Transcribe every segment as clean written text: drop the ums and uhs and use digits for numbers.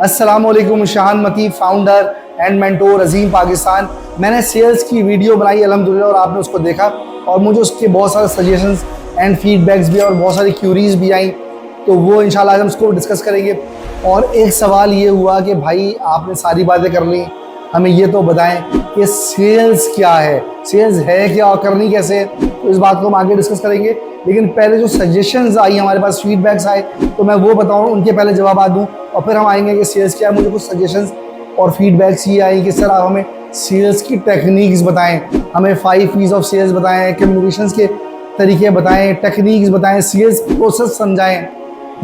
अस्सलाम वालेकुम। शाहान मती, फाउंडर एंड मेंटोर अजीम पाकिस्तान। मैंने सेल्स की वीडियो बनाई अल्हम्दुलिल्लाह और आपने उसको देखा और मुझे उसके बहुत सारे सजेशंस एंड फीडबैक्स भी और बहुत सारी क्यूरीज भी आई, तो वो इंशाल्लाह आज हम उसको डिस्कस करेंगे। और एक सवाल ये हुआ कि भाई आपने सारी बातें कर ली, हमें ये तो बताएं कि सेल्स क्या है, सेल्स है क्या और करनी कैसे है। तो इस बात को हम आगे डिस्कस करेंगे, लेकिन पहले जो सजेशंस आई हमारे पास, फीडबैक्स आए, तो मैं वो बताऊँ, उनके पहले जवाब दूँ और फिर हम आएंगे कि सेल्स क्या है। मुझे कुछ सजेशंस और फीडबैक्स ये आई कि सर आप हमें सेल्स की टेक्निक्स बताएं, हमें 5 P's ऑफ सेल्स बताएं, कम्युनिकेशंस के तरीके बताएं, टेक्निक्स बताएं, सेल्स प्रोसेस समझाएं।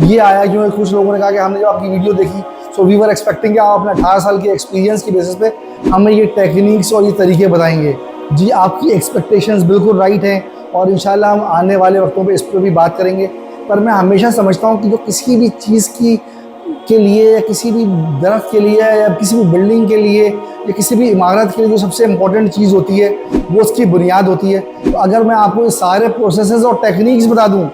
ये आया क्योंकि कुछ लोगों ने कहा कि हमने जब आपकी वीडियो देखी सो वी वर एक्सपेक्टिंग कि आप अपने 18 साल के एक्सपीरियंस की बेसिस पे हमें ये टेक्निक्स और ये तरीके बताएंगे। जी, आपकी एक्सपेक्टेशंस बिल्कुल राइट हैं और इंशाल्लाह हम आने वाले वक्तों पे इस पर भी बात करेंगे। पर मैं हमेशा समझता हूँ कि जो किसी भी चीज़ के लिए या किसी भी दरख्त के लिए या किसी भी बिल्डिंग के लिए या किसी भी इमारत के लिए जो सबसे इम्पोर्टेंट चीज़ होती है वो उसकी बुनियाद होती है। तो अगर मैं आपको ये सारे प्रोसेसेस और टेक्निक्स बता दूँ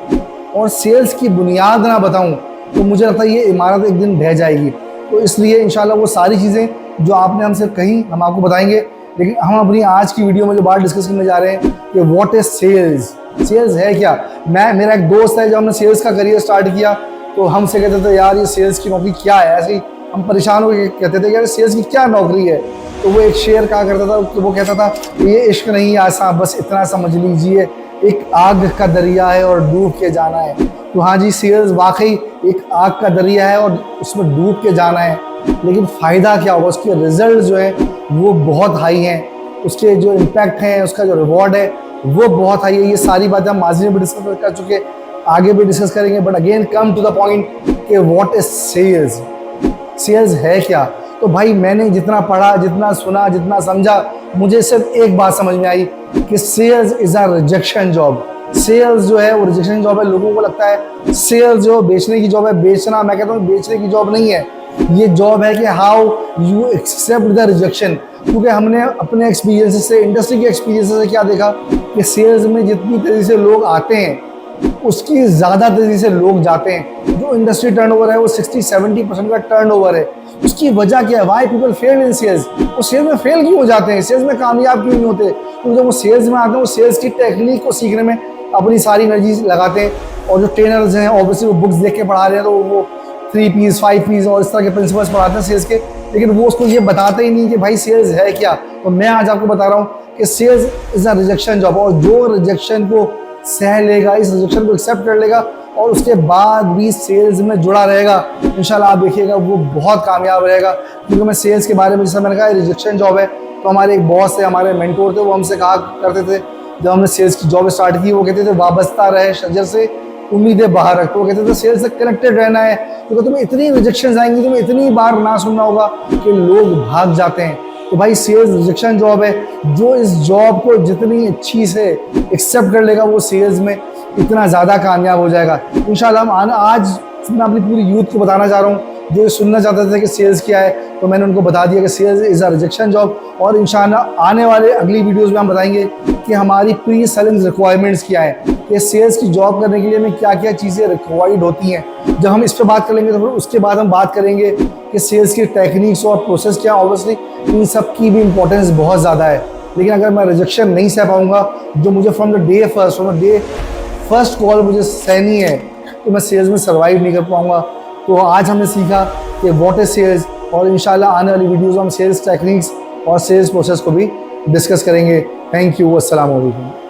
और सेल्स की बुनियाद ना बताऊँ तो मुझे लगता है ये इमारत एक दिन ढह जाएगी। तो इसलिए इंशाल्लाह वो सारी चीज़ें जो आपने हमसे कही हम आपको बताएंगे। लेकिन हम अपनी आज की वीडियो में जो बात डिस्कस करने जा रहे हैं कि व्हाट इज सेल्स, सेल्स है क्या। मेरा एक दोस्त है, जब हमने सेल्स का करियर स्टार्ट किया तो हमसे कहते थे यार ये सेल्स की नौकरी क्या है। ऐसे ही हम परेशान होकर कहते थे यार सेल्स की क्या नौकरी है। तो वो एक शेर कहा करता था, तो वो कहता था ये इश्क नहीं आसान, बस इतना समझ लीजिए, एक आग का दरिया है और डूब के जाना है। तो हाँ जी, सेल्स वाकई एक आग का दरिया है और उसमें डूब के जाना है, लेकिन फ़ायदा क्या होगा, उसके रिजल्ट जो है वो बहुत हाई हैं, उसके जो इम्पैक्ट हैं, उसका जो रिवॉर्ड है वो बहुत हाई है। ये सारी बातें हम माजी में भी डिस्कस कर चुके, आगे भी डिस्कस करेंगे। But again come to the point कि व्हाट इज सेल्स, सेल्स है क्या। तो भाई मैंने जितना पढ़ा, जितना सुना, जितना समझा, मुझे सिर्फ एक बात समझ में आई कि sales is a rejection job. Sales जो है वो रिजेक्शन जॉब है। लोगों को लगता है सेल्स जो बेचने की जॉब है, बेचना, मैं कहता हूँ बेचने की जॉब नहीं है। ये जॉब है कि how you accept the rejection. क्योंकि हमने अपने एक्सपीरियंस से, इंडस्ट्री के एक्सपीरियंस से क्या देखा कि सेल्स में जितनी तेज़ी से लोग आते हैं उसकी ज़्यादा तेज़ी से लोग जाते हैं। जो इंडस्ट्री टर्नओवर है वो 60-70% का टर्नओवर है। उसकी वजह क्या है, why people fail in sales. वो सेल्स में फेल क्यों हो जाते हैं, सेल्स में कामयाब क्यों नहीं होते। क्योंकि जब वो सेल्स में आते हैं वो सेल्स की टेक्निक को सीखने में अपनी सारी एनर्जी लगाते हैं। और जो ट्रेनर्स हैं ऑब्वियसली वो बुक्स देख के पढ़ा रहे हैं, तो वो 3 P's 5 P's और इस तरह के प्रिंसिपल्स पढ़ाते हैं सेल्स के, लेकिन वो उसको ये बताते ही नहीं कि भाई सेल्स है क्या। तो मैं आज आपको बता रहा हूँ कि sales is a rejection job. और जो रिजेक्शन को सह लेगा, इस रिजेक्शन को एक्सेप्ट कर लेगा और उसके बाद भी सेल्स में जुड़ा रहेगा, इंशाल्लाह आप देखिएगा वो बहुत कामयाब रहेगा। क्योंकि मैं सेल्स के बारे में, जैसा मैंने कहा, रिजेक्शन जॉब है। तो हमारे एक बॉस थे, हमारे मेंटोर थे, वो हमसे कहा करते थे जब हमने सेल्स की जॉब स्टार्ट की, वो कहते थे वाबस्ता रहे शजर से, उम्मीदें बाहर रख। तो वो कहते थे सेल्स से कनेक्टेड रहना है, क्योंकि तुम्हें इतनी रिजेक्शन आएंगी, तुम्हें इतनी बार ना सुनना होगा कि लोग भाग जाते हैं। तो भाई सेल्स रिजेक्शन जॉब है। जो इस जॉब को जितनी अच्छी से एक्सेप्ट कर लेगा वो सेल्स में इतना ज़्यादा कामयाब हो जाएगा इंशाल्लाह। हम आज मैं अपनी पूरी यूथ को बताना चाह रहा हूँ जो सुनना चाहते थे कि सेल्स क्या है, तो मैंने उनको बता दिया कि sales is a rejection job. और इंशाल्लाह आने वाले अगली वीडियोस में हम बताएंगे कि हमारी प्री सेलिंग रिक्वायरमेंट्स क्या है, कि सेल्स की जॉब करने के लिए हमें क्या क्या चीज़ें रिक्वायर्ड होती हैं। जब हम इस पर बात कर लेंगे तो फिर उसके बाद हम बात करेंगे कि सेल्स की टेक्निक्स और प्रोसेस क्या। ऑब्वियसली इन सब की भी इंपॉर्टेंस बहुत ज़्यादा है, लेकिन अगर मैं रिजेक्शन नहीं सह पाऊँगा, जो मुझे from the day first call मुझे सहनी है, तो मैं सेल्स में सर्वाइव नहीं कर पाऊँगा। तो आज हमने सीखा कि व्हाट इज सेल्स, और इंशाल्लाह आने वाली वीडियोज़ में हम सेल्स टेक्निक्स और सेल्स प्रोसेस को भी डिस्कस करेंगे। थैंक यू, अस्सलाम वालेकुम।